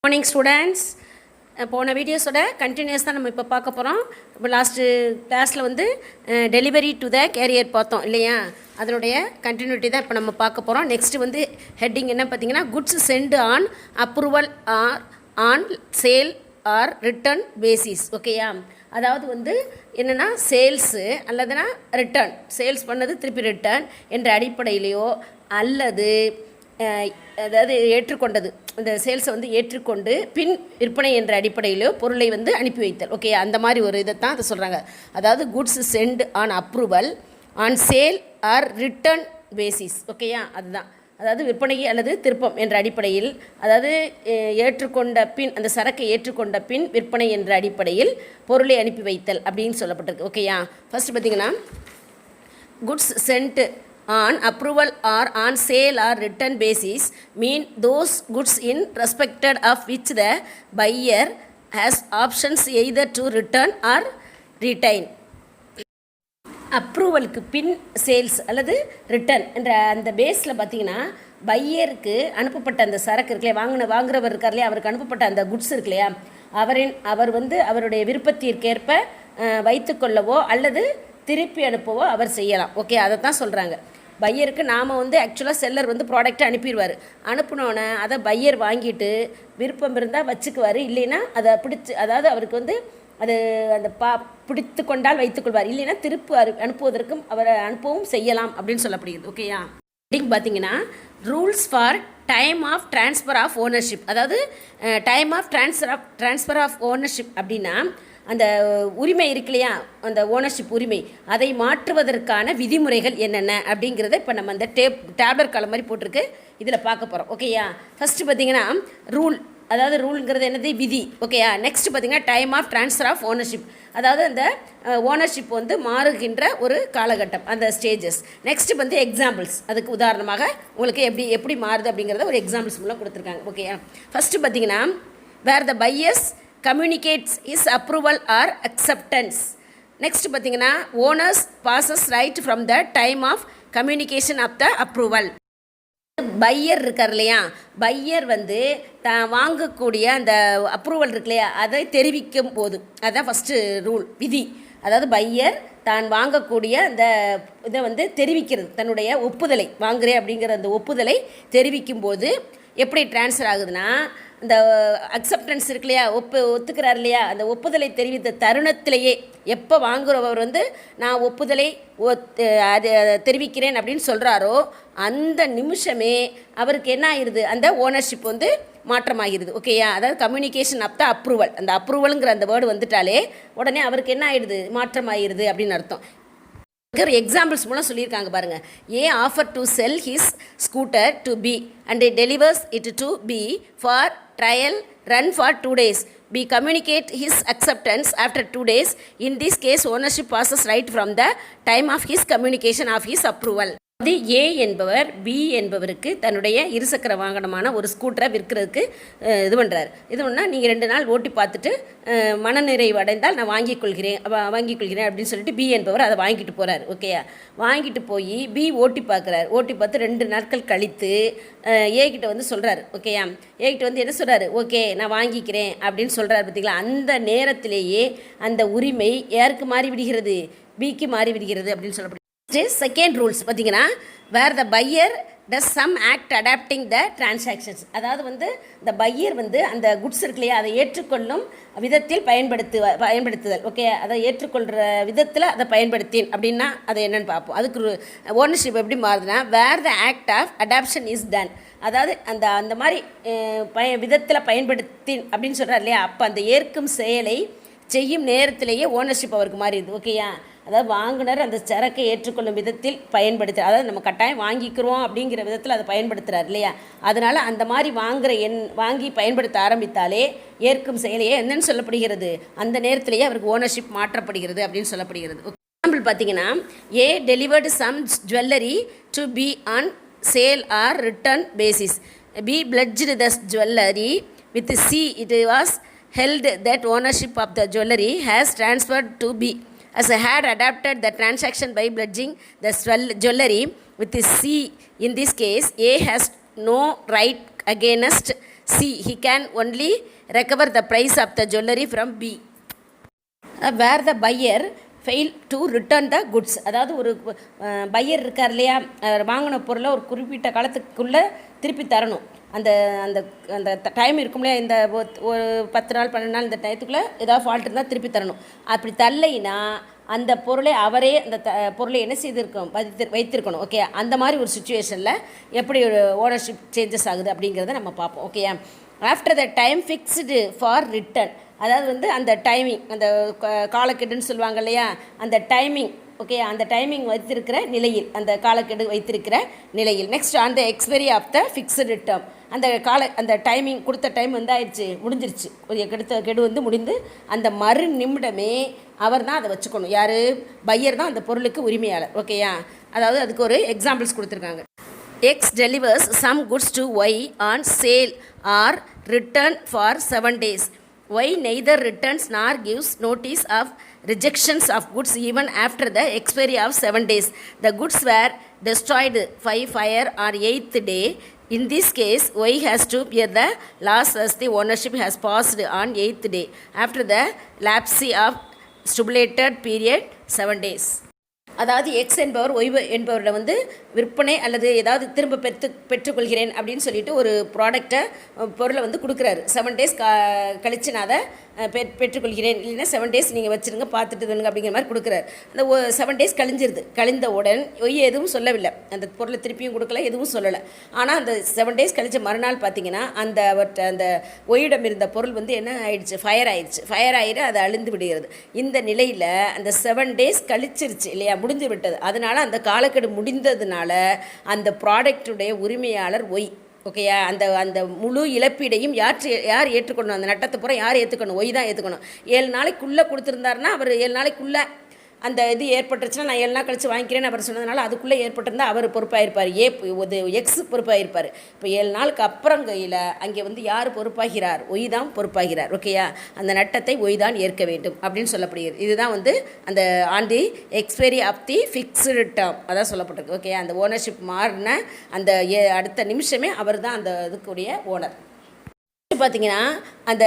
Morning students. போன வீடியோஸோட continuous தான் நம்ம இப்போ பார்க்க போகிறோம். இப்போ லாஸ்ட்டு கிளாஸில் வந்து டெலிவரி டு த கேரியர் பார்த்தோம் இல்லையா, அதனுடைய கண்டினியூட்டி தான் இப்போ நம்ம பார்க்க போகிறோம். நெக்ஸ்ட்டு வந்து ஹெட்டிங் என்ன பார்த்தீங்கன்னா, goods sent on approval or on sale or return basis. ஓகேயா, அதாவது வந்து என்னென்னா சேல்ஸு அல்லதுனா ரிட்டர்ன், சேல்ஸ் பண்ணது திருப்பி ரிட்டர்ன் என்ற அடிப்படையிலையோ அல்லது அதாவது ஏற்றுக்கொண்டது, இந்த சேல்ஸை வந்து ஏற்றுக்கொண்டு பின் விற்பனை என்ற அடிப்படையிலோ பொருளை வந்து அனுப்பி வைத்தல். ஓகே, அந்த மாதிரி ஒரு இதை தான் அதை சொல்கிறாங்க. அதாவது goods sent on approval on sale or return basis. ஓகேயா, அதுதான் அதாவது விற்பனை அல்லது திருப்பம் என்ற அடிப்படையில், அதாவது ஏற்றுக்கொண்ட பின், அந்த சரக்கை ஏற்றுக்கொண்ட பின் விற்பனை என்ற அடிப்படையில் பொருளை அனுப்பி வைத்தல் அப்படின்னு சொல்லப்பட்டிருக்கு. ஓகேயா, ஃபஸ்ட்டு பார்த்திங்கன்னா goods sent on approval or on sale or return basis mean those goods in respected of which the buyer has options either to return or retain. அப்ரூவலுக்கு பின் சேல்ஸ் அல்லது ரிட்டர்ன் என்ற அந்த பேஸில் பார்த்திங்கன்னா, பையருக்கு அனுப்பப்பட்ட அந்த சரக்கு இருக்குல்லையா, வாங்குறவர் இருக்கார் இல்லையா, அவருக்கு அனுப்பப்பட்ட அந்த குட்ஸ் இருக்கு இல்லையா, அவர் வந்து அவருடைய விருப்பத்திற்கேற்ப வைத்துக்கொள்ளவோ அல்லது திருப்பி அனுப்பவோ அவர் செய்யலாம். ஓகே, அதை தான் சொல்கிறாங்க. பையருக்கு நாம் வந்து ஆக்சுவலாக செல்லர் வந்து ப்ராடக்ட்டை அனுப்பிடுவார். அனுப்பினோன்னே அதை பையர் வாங்கிட்டு விருப்பம் இருந்தால் வச்சுக்குவார், இல்லைன்னா அதை அதாவது அவருக்கு வந்து அது அந்த பிடித்து கொண்டால் வைத்துக்கொள்வார், இல்லைன்னா திருப்பி அனுப்புவதற்கும் அவரை அனுப்பவும் செய்யலாம் அப்படின்னு சொல்லப்படுகிறது. ஓகேயா, பார்த்தீங்கன்னா rules for time of transfer of ownership. அதாவது time of transfer of ownership அப்படின்னா, அந்த உரிமை இருக்கு இல்லையா, அந்த ஓனர்ஷிப் உரிமை, அதை மாற்றுவதற்கான விதிமுறைகள் என்னென்ன அப்படிங்கிறத இப்போ நம்ம அந்த டேப்லெட் காலம் மாதிரி போட்டிருக்கு, இதில் பார்க்க போகிறோம். ஓகேயா, ஃபஸ்ட்டு பார்த்திங்கன்னா ரூல், அதாவது ரூலுங்கிறது என்னது, விதி. ஓகேயா, நெக்ஸ்ட் பார்த்திங்கன்னா time of transfer of ownership, அதாவது அந்த ஓனர்ஷிப் வந்து மாறுகின்ற ஒரு காலகட்டம், அந்த ஸ்டேஜஸ். நெக்ஸ்ட்டு வந்து எக்ஸாம்பிள்ஸ், அதுக்கு உதாரணமாக உங்களுக்கு எப்படி மாறுது அப்படிங்கிறத ஒரு எக்ஸாம்பிள்ஸ் மூலம் கொடுத்துருக்காங்க. ஓகேயா, ஃபஸ்ட்டு பார்த்திங்கன்னா வேர் த buyers communicates his approval or acceptance. Next பார்த்தீங்கன்னா owners passes right from the time of communication of the approval. Buyer இருக்கார் இல்லையா, பையர் வந்து தான் வாங்கக்கூடிய அந்த அப்ரூவல் இருக்கு இல்லையா, அதை தெரிவிக்கும் போது, அதுதான் ஃபஸ்ட்டு ரூல், விதி. அதாவது பையர் தான் வாங்கக்கூடிய அந்த இதை வந்து தெரிவிக்கிறது, தன்னுடைய ஒப்புதலை, வாங்குறேன் அப்படிங்கிற அந்த ஒப்புதலை தெரிவிக்கும் போது எப்படி ட்ரான்ஸ்ஃபர் ஆகுதுன்னா, இந்த அக்செப்டன்ஸ் இருக்கு இல்லையா, ஒத்துக்கிறார் இல்லையா, அந்த ஒப்புதலை தெரிவித்த தருணத்திலேயே, எப்போ வாங்குறவர் வந்து நான் ஒப்புதலை அது தெரிவிக்கிறேன் அப்படின்னு சொல்கிறாரோ அந்த நிமிஷமே அவருக்கு என்ன ஆகிடுது, அந்த ஓனர்ஷிப் வந்து மாற்றமாகிடுது. ஓகேயா, அதாவது கம்யூனிகேஷன் ஆஃப் த அப்ரூவல், அந்த அப்ரூவலுங்கிற அந்த வேர்டு வந்துட்டாலே உடனே அவருக்கு என்ன ஆகிடுது, மாற்றமாகிடுது அப்படின்னு அர்த்தம். ஒரு எக்ஸாம்பிள்ஸ் மூலம் சொல்லியிருக்காங்க பாருங்கள். A offer to sell his scooter to B and delivers it to B for trial run for 2 days. B communicate his acceptance after 2 days. In this case, ownership passes right from the time of his communication of his approval. அது ஏ என்பவர் B என்பவருக்கு தன்னுடைய இருசக்கர வாகனமான ஒரு ஸ்கூட்டரை விற்கிறதுக்கு இது பண்ணுறாரு. இது ஒன்றா நீங்கள் 2 நாள் ஓட்டி பார்த்துட்டு மனநிறைவு அடைந்தால் நான் வாங்கிக் கொள்கிறேன் அப்படின்னு சொல்லிட்டு பி என்பவர் அதை வாங்கிட்டு போகிறார். ஓகேயா, வாங்கிட்டு போய் பி ஓட்டி பார்க்குறாரு. ஓட்டி பார்த்து 2 நாட்கள் கழித்து ஏகிட்ட வந்து சொல்கிறாரு. ஓகேயா, ஏகிட்ட வந்து என்ன சொல்கிறாரு, ஓகே நான் வாங்கிக்கிறேன் அப்படின்னு சொல்கிறாரு. பார்த்தீங்களா, அந்த நேரத்திலேயே அந்த உரிமை யாருக்கு மாறி விடுகிறது, பிக்கு மாறி விடுகிறது அப்படின்னு சொல்லப்படுது. செகண்ட் ரூல்ஸ் பார்த்தீங்கன்னா, where the buyer does some act adopting the transactions. அதாவது வந்து இந்த பையர் வந்து அந்த குட்ஸ் இருக்கு இல்லையா, அதை ஏற்றுக்கொள்ளும் விதத்தில் பயன்படுத்துதல். ஓகே, அதை ஏற்றுக்கொள்கிற விதத்தில் அதை பயன்படுத்தேன் அப்படின்னா அது என்னென்னு பார்ப்போம். அதுக்கு ஓனர்ஷிப் எப்படி மாறுதுன்னா, where the act of adoption is done. அதாவது அந்த மாதிரி விதத்தில் பயன்படுத்தேன் அப்படின்னு சொல்கிறார் இல்லையா, அப்போ அந்த ஏற்கும் செயலை செய்யும் நேரத்திலேயே ஓனர்ஷிப் அவருக்கு மாறிடுது. ஓகேயா, அதாவது வாங்குனர் அந்த சரக்கை ஏற்றுக்கொள்ளும் விதத்தில் பயன்படுத்துகிறார், அதாவது நம்ம கட்டாயம் வாங்கிக்கிறோம் அப்படிங்கிற விதத்தில் அதை பயன்படுத்துகிறார் இல்லையா, அதனால் அந்த மாதிரி வாங்கி பயன்படுத்த ஆரம்பித்தாலே ஏற்கும் செயலையே என்னன்னு சொல்லப்படுகிறது, அந்த நேரத்திலேயே அவருக்கு ஓனர்ஷிப் மாற்றப்படுகிறது அப்படின்னு சொல்லப்படுகிறது. எக்ஸாம்பிள் பார்த்தீங்கன்னா, A delivered some jewellery to B on sale or return basis. B pledged the jewellery with C it was held that ownership of the jewelry has transferred to B, as had adapted the transaction by pledging the jewelry with C. In this case, A has no right against C. He can only recover the price of the jewelry from B. Where the buyer fail to return the goods. அதாவது ஒரு pier இருக்கார் இல்லையா, வாங்கின பொருளை ஒரு குறிப்பிட்ட காலத்துக்குள்ளே திருப்பி தரணும். அந்த அந்த அந்த டைம் இருக்கும் இல்லையா, இந்த ஒரு 10 நாள் 12 நாள் இந்த டயத்துக்குள்ளே ஏதாவது ஃபால்ட் இருந்தால் திருப்பி தரணும். அப்படி தரலைன்னா அந்த பொருளை அவரே அந்த பொருளை என்ன செய்திருக்கணும், வைத்திருக்கணும். ஓகே, அந்த மாதிரி ஒரு சுச்சுவேஷனில் எப்படி ஒரு ஓனர்ஷிப் சேஞ்சஸ் ஆகுது அப்படிங்கிறத நம்ம பார்ப்போம். Okay, after the time fixed for return, அதாவது வந்து அந்த டைமிங், அந்த காலக்கெடுன்னு சொல்லுவாங்க இல்லையா, அந்த டைமிங். ஓகே, அந்த டைமிங் வைத்திருக்கிற நிலையில், அந்த காலக்கெடு வைத்திருக்கிற நிலையில். Next on the expiry of the fixed term, அந்த டைமிங் கொடுத்த டைம் வந்து ஆயிடுச்சு, முடிஞ்சிருச்சு, ஒரு கெடு வந்து முடிந்து அந்த மறு நிமிடமே அவர் தான் அதை வச்சுக்கணும். யார்? பையர் தான் அந்த பொருளுக்கு உரிமையாளர். ஓகேயா, அதாவது அதுக்கு ஒரு எக்ஸாம்பிள்ஸ் கொடுத்துருக்காங்க. X delivers some goods to Y on sale or return for 7 days. Y neither returns nor gives notice of rejections of goods even after the expiry of 7 days. The goods were destroyed by fire on 8th day. In this case, Y has to bear the loss as the ownership has passed on 8th day after the lapse of stipulated period 7 days. அதாவது X என்பவர் Y என்பவரில் வந்து விற்பனை அல்லது ஏதாவது திரும்ப பெற்றுக்கொள்கிறேன் அப்படின்னு சொல்லிட்டு ஒரு ப்ராடக்டை, பொருளை வந்து கொடுக்குறாரு. 7 days கழித்து நான் அதை பெற்றுக்கொள்கிறேன், இல்லைன்னா 7 days நீங்கள் வச்சுருங்க, பார்த்துட்டு தானுங்க அப்படிங்கிற மாதிரி கொடுக்குறாரு. அந்த 7 days கழிந்தவுடன் ஒய் எதுவும் சொல்லவில்லை, அந்த பொருளை திருப்பியும் கொடுக்கல, எதுவும் சொல்லலை. ஆனால் அந்த 7 days கழித்த மறுநாள் பார்த்தீங்கன்னா அந்த ஒய்யிடம் இருந்த பொருள் வந்து என்ன ஆயிடுச்சு, ஃபயர் ஆகிட்டு அது அழிந்து விடுகிறது. இந்த நிலையில் அந்த 7 days கழிச்சிருச்சு இல்லையா, முடிந்து விட்டது. அதனால் அந்த காலக்கெடு முடிந்ததுனால அந்த ப்ராடக்டுடைய உரிமையாளர் ஒய். ஓகேயா, அந்த முழு இழப்பீடையும் யார் ஏற்றுக்கணும், அந்த நட்டத்தை பூரா யார் ஏற்றுக்கணும், ஒய் தான் ஏற்றுக்கணும். 7 நாளைக்குள்ளே கொடுத்துருந்தாருன்னா அவர் 7 நாளைக்குள்ளே அந்த இது ஏற்பட்டுருச்சுன்னா நான் 7 நாள் கழித்து வாங்கிக்கிறேன்னு அவர் சொன்னதுனால அதுக்குள்ளே ஏற்பட்டிருந்தால் அவர் பொறுப்பாயிருப்பார், எக்ஸ் பொறுப்பாயிருப்பார். இப்போ 7 நாளுக்கு அப்புறம் கையில் அங்கே வந்து யார் பொறுப்பாகிறார், ஒய் தான் பொறுப்பாகிறார். ஓகேயா, அந்த நட்டத்தை ஒய் தான் ஏற்க வேண்டும் அப்படின்னு சொல்லப்படுகிறது. இதுதான் வந்து அந்த on the expiry of the fixed term அதான் சொல்லப்பட்டிருக்கு. ஓகே, அந்த ஓனர்ஷிப் மாறின அந்த அடுத்த நிமிஷமே அவர் தான் அந்த இதுக்குடைய ஓனர். பார்த்தீங்கன்னா அந்த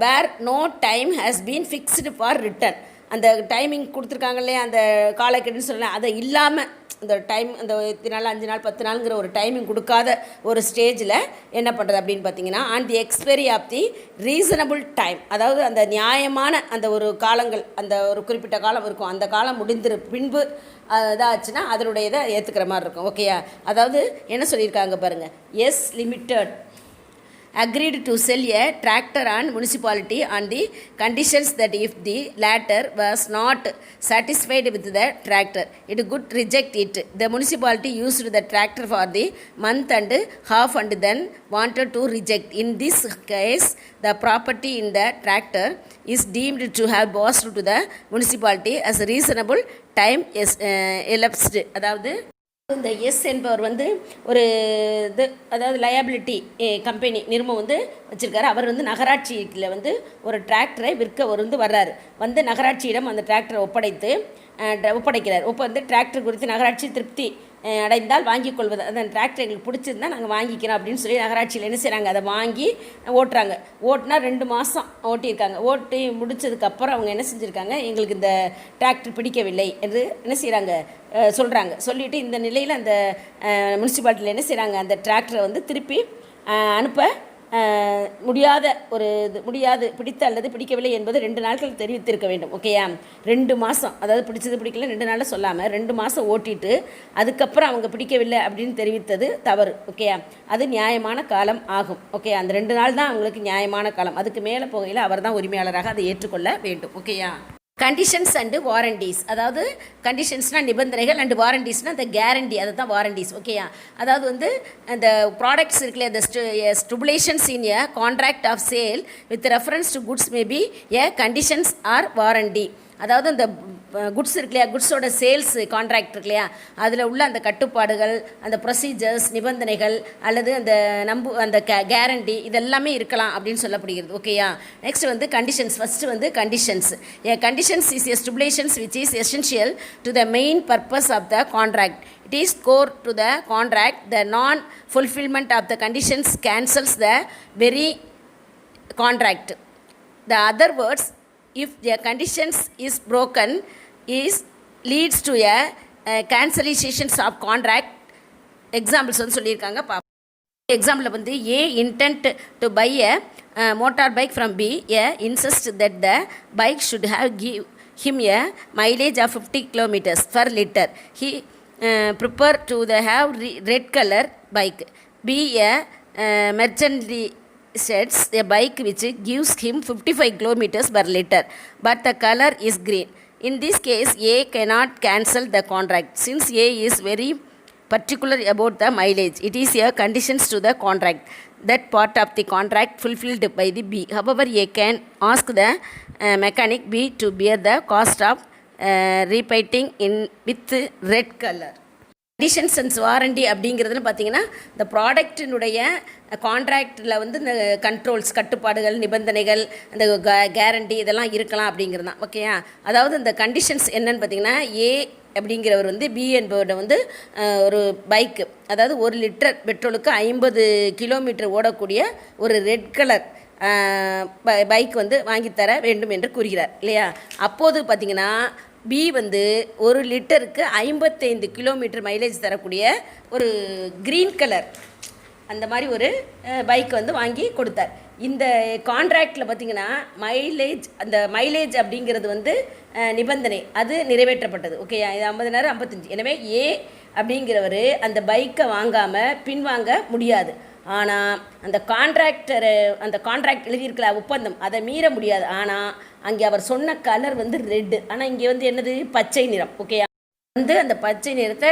where no time has been fixed for return, அந்த டைமிங் கொடுத்துருக்காங்க இல்லையா, அந்த காலக்கெடுன்னு சொல்லலாம், அதை இல்லாமல் அந்த டைம் அந்த 8 நாள் 5 நாள் 10 நாளுங்கிற ஒரு டைமிங் கொடுக்காத ஒரு ஸ்டேஜில் என்ன பண்ணுறது அப்படின்னு பார்த்தீங்கன்னா, on the expiry of the reasonable time, அதாவது அந்த நியாயமான அந்த ஒரு காலங்கள், அந்த ஒரு குறிப்பிட்ட காலம் இருக்கும், அந்த காலம் முடிந்திரு பின்பு இதாச்சுன்னா அதனுடைய இதை ஏற்றுக்கிற மாதிரி இருக்கும். ஓகேயா, அதாவது என்ன சொல்லியிருக்காங்க பாருங்கள், S limited agreed to sell a tractor on municipality on the conditions that if the latter was not satisfied with the tractor, it could reject it. The municipality used the tractor for the month and half and then wanted to reject. In this case, the property in the tractor is deemed to have passed to the municipality as a reasonable time elapsed. அதாவது இந்த S என்பவர் வந்து ஒரு இது, அதாவது liability company நிறுவனம் வந்து வச்சுருக்காரு. அவர் வந்து நகராட்சியில் வந்து ஒரு டிராக்டரை விற்க வந்து வர்றாரு. வந்து நகராட்சியிடம் அந்த டிராக்டரை ஒப்படைக்கிறார். வந்து டிராக்டர் குறித்து நகராட்சி திருப்தி அடைந்தால் வாங்கிக் கொள்வது, அந்த டிராக்டர் எங்களுக்கு பிடிச்சிருந்தா நாங்கள் வாங்கிக்கிறோம் அப்படின்னு சொல்லி நகராட்சியில் என்ன செய்கிறாங்க, அதை வாங்கி ஓட்டுறாங்க. ஓட்டினா 2 மாதம் ஓட்டியிருக்காங்க. ஓட்டி முடித்ததுக்கப்புறம் அவங்க என்ன செஞ்சுருக்காங்க, எங்களுக்கு இந்த டிராக்டர் பிடிக்கவில்லை என்று என்ன செய்கிறாங்க சொல்கிறாங்க. சொல்லிவிட்டு இந்த நிலையில் அந்த முனிசிபாலிட்டியில் என்ன செய்கிறாங்க, அந்த டிராக்டரை வந்து திருப்பி அனுப்ப முடியாது பிடித்த அல்லது பிடிக்கவில்லை என்பது 2 நாட்கள் தெரிவித்திருக்க வேண்டும். ஓகேயா, 2 மாதம், அதாவது பிடிச்சது பிடிக்கல 2 நாளில் சொல்லாமல் 2 மாதம் ஓட்டிட்டு அதுக்கப்புறம் அவங்க பிடிக்கவில்லை அப்படின்னு தெரிவித்தது தவறு. ஓகேயா, அது நியாயமான காலம் ஆகும். ஓகே, அந்த 2 நாள் தான் அவங்களுக்கு நியாயமான காலம். அதுக்கு மேலே போகையில் அவர் தான் உரிமையாளராக அதை ஏற்றுக்கொள்ள வேண்டும். ஓகேயா, கண்டிஷன்ஸ் அண்டு வாரண்டிஸ், அதாவது கண்டிஷன்ஸ்னால் நிபந்தனைகள், அண்டு வாரண்டிஸ்னால் அந்த கேரண்டி, அதை தான் வாரண்டிஸ். ஓகேயா, அதாவது வந்து அந்த ப்ராடக்ட்ஸ் இருக்குல்ல, இந்த stipulations in a contract of sale with reference to goods maybe a conditions or warranty. அதாவது அந்த குட்ஸ் இருக்கு இல்லையா, குட்ஸோட சேல்ஸ் கான்ட்ராக்ட் இருக்கு இல்லையா, அதில் உள்ள அந்த கட்டுப்பாடுகள், அந்த ப்ரொசீஜர்ஸ், நிபந்தனைகள் அல்லது அந்த கேரண்டி இதெல்லாமே இருக்கலாம் அப்படின்னு சொல்லப்படுகிறது. ஓகேயா, நெக்ஸ்ட் வந்து கண்டிஷன்ஸ். ஃபஸ்ட்டு வந்து conditions. Conditions is a stipulations which is essential to the main purpose of the contract. it is core to the contract. The non-fulfillment of the conditions cancels the very contract. The other words, if the conditions is broken, is leads to a cancellation of contract. Examples வந்து சொல்லியிருக்காங்க. Example வந்து A intent to buy a motor bike from B. A insists that the bike should have give him a mileage of 50 kilometers per liter. He prepared to have red color bike. B a merchantly sets a bike which gives him 55 kilometers per liter, but the color is green. In this case, A cannot cancel the contract since A is very particular about the mileage. It is a conditions to the contract. That part of the contract fulfilled by the B. However, A can ask the mechanic B to bear the cost of repainting in with red color. Conditions and warranty அப்படிங்கிறதுன்னு பார்த்தீங்கன்னா இந்த ப்ராடக்டினுடைய கான்ட்ராக்டில் வந்து இந்த controls கட்டுப்பாடுகள் நிபந்தனைகள் அந்த guarantee இதெல்லாம் இருக்கலாம் அப்படிங்கிறது தான். ஓகேயா, அதாவது இந்த கண்டிஷன்ஸ் என்னன்னு பார்த்தீங்கன்னா ஏ அப்படிங்கிறவர் வந்து பி என்பவரோட வந்து ஒரு பைக்கு, அதாவது 1 லிட்டர் பெட்ரோலுக்கு 50 கிலோமீட்டர் ஓடக்கூடிய ஒரு ரெட் கலர் பைக் வந்து வாங்கித்தர வேண்டும் என்று கூறுகிறார் இல்லையா. அப்போது பார்த்திங்கன்னா பி வந்து 1 லிட்டருக்கு 55 கிலோமீட்டர் மைலேஜ் தரக்கூடிய ஒரு க்ரீன் கலர் அந்த மாதிரி ஒரு பைக் வந்து வாங்கி கொடுத்தார். இந்த கான்ட்ராக்டில் பார்த்திங்கன்னா அந்த மைலேஜ் அப்படிங்கிறது வந்து நிபந்தனை அது நிறைவேற்றப்பட்டது. ஓகேயா, இது 50 55. எனவே ஏ அப்படிங்கிறவர் அந்த பைக்கை வாங்காமல் பின்வாங்க முடியாது. ஆனால் அந்த கான்ட்ராக்ட் எழுதியிருக்கல ஒப்பந்தம் அதை மீற முடியாது. ஆனால் அங்கே அவர் சொன்ன கலர் வந்து ரெட்டு, ஆனால் இங்கே வந்து என்னது பச்சை நிறம். ஓகேயா, வந்து அந்த பச்சை நிறத்தை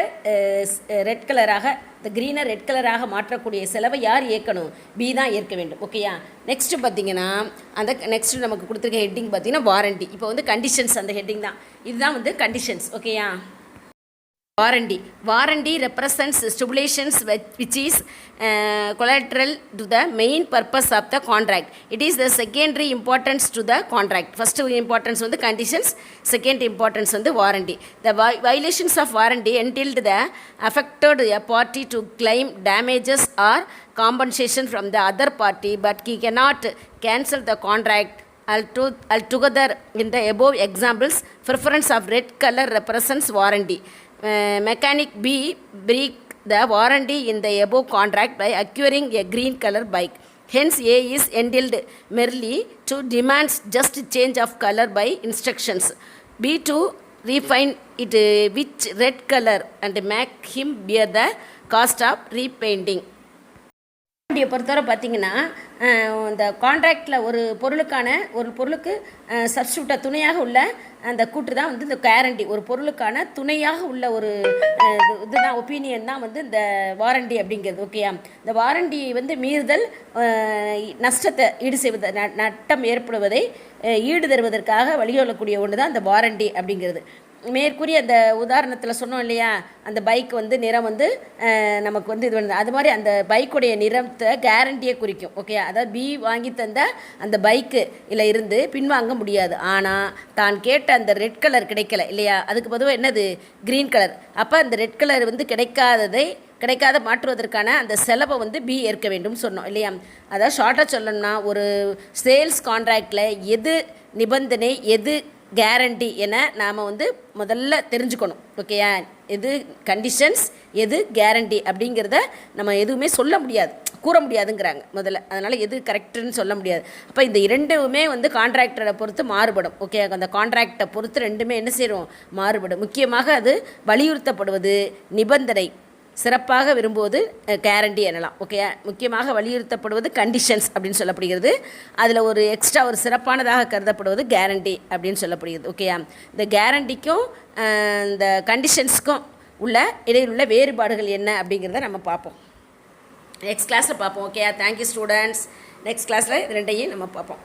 ரெட் கலராக இந்த க்ரீனை ரெட் கலராக மாற்றக்கூடிய செலவை யார் ஏற்கணும்? பி தான் ஏற்க வேண்டும். ஓகேயா, நெக்ஸ்ட்டு பார்த்தீங்கன்னா அந்த நெக்ஸ்ட்டு நமக்கு கொடுத்துருக்க ஹெட்டிங் பார்த்தீங்கன்னா வாரண்டி. இப்போ வந்து கண்டிஷன்ஸ் அந்த ஹெட்டிங் தான், இதுதான் வந்து கண்டிஷன்ஸ். ஓகேயா, Warranty represents stipulations which is collateral to the main purpose of the contract. It is the secondary importance to the contract. First importance on the conditions, second importance on the warranty. The violations of warranty entailed the affected party to claim damages or compensation from the other party, but he cannot cancel the contract altogether. In the above examples, preference of red color represents warranty. Mechanic B break the warranty in the above contract by acquiring a green color bike. Hence, A is entitled merely to demands just change of color by instructions. B to refine it which red color and make him bear the cost of repainting. பொறுத்தவரை பார்த்தீங்கன்னா இந்த கான்ட்ராக்டில் ஒரு பொருளுக்கு சப்ஸ்டியூட்டாக துணையாக உள்ள அந்த கூற்று தான் வந்து இந்த கேரண்டி. ஒரு பொருளுக்கான துணையாக உள்ள ஒரு இதுதான் ஒப்பீனியன் தான் வந்து இந்த வாரண்டி அப்படிங்கிறது. ஓகேயா, இந்த வாரண்டி வந்து மீறுதல் நஷ்டத்தை ஈடு செய்வது, நட்டம் ஏற்படுவதை ஈடு தருவதற்காக வழிகொள்ளக்கூடிய ஒன்று தான் இந்த வாரண்டி அப்படிங்கிறது. மேற்கூறிய அந்த உதாரணத்தில் சொன்னோம் இல்லையா, அந்த பைக் வந்து நிறம் வந்து நமக்கு வந்து இது வந்து அது மாதிரி அந்த பைக்குடைய நிறத்தை கேரண்டியை குறிக்கும். ஓகே, அதாவது பி வாங்கி தந்த அந்த பைக்கு இல்லை இருந்து பின்வாங்க முடியாது. ஆனால் தான் கேட்ட அந்த ரெட் கலர் கிடைக்கல இல்லையா, அதுக்கு பொதுவாக என்னது க்ரீன் கலர். அப்போ அந்த ரெட் கலர் வந்து கிடைக்காத மாற்றுவதற்கான அந்த செலவை வந்து பி ஏற்க வேண்டும் சொன்னோம் இல்லையா. அதாவது ஷார்ட்டாக சொல்லணும்னா ஒரு சேல்ஸ் கான்ட்ராக்டில் எது நிபந்தனை எது கேரண்டி என நாம் வந்து முதல்ல தெரிஞ்சுக்கணும். ஓகேயா, எது கண்டிஷன்ஸ் எது கேரண்டி அப்படிங்கிறத நம்ம எதுவுமே கூற முடியாதுங்கிறாங்க முதல்ல. அதனால் எது கரெக்டுன்னு சொல்ல முடியாது. அப்போ இந்த இரண்டுமே வந்து கான்ட்ராக்டரை பொறுத்து மாறுபடும். ஓகே, அந்த கான்ட்ராக்டை பொறுத்து ரெண்டுமே என்ன செய்கிறோம் மாறுபடும். முக்கியமாக அது வலியுறுத்தப்படுவது நிபந்தனை, சிறப்பாக விரும்புவது கேரண்டி எனலாம். ஓகே, முக்கியமாக வலியுறுத்தப்படுவது கண்டிஷன்ஸ் அப்படின்னு சொல்லப்படுகிறது. அதில் ஒரு எக்ஸ்ட்ரா ஒரு சிறப்பானதாக கருதப்படுவது கேரண்டி அப்படின்னு சொல்லப்படுகிறது. ஓகேயா, இந்த கேரண்டிக்கும் இந்த கண்டிஷன்ஸுக்கும் இடையில் உள்ள வேறுபாடுகள் என்ன அப்படிங்கிறத நம்ம பார்ப்போம், நெக்ஸ்ட் கிளாஸில் பார்ப்போம். Okay, thank you students. நெக்ஸ்ட் கிளாஸில் இது ரெண்டையும் நம்ம பார்ப்போம்.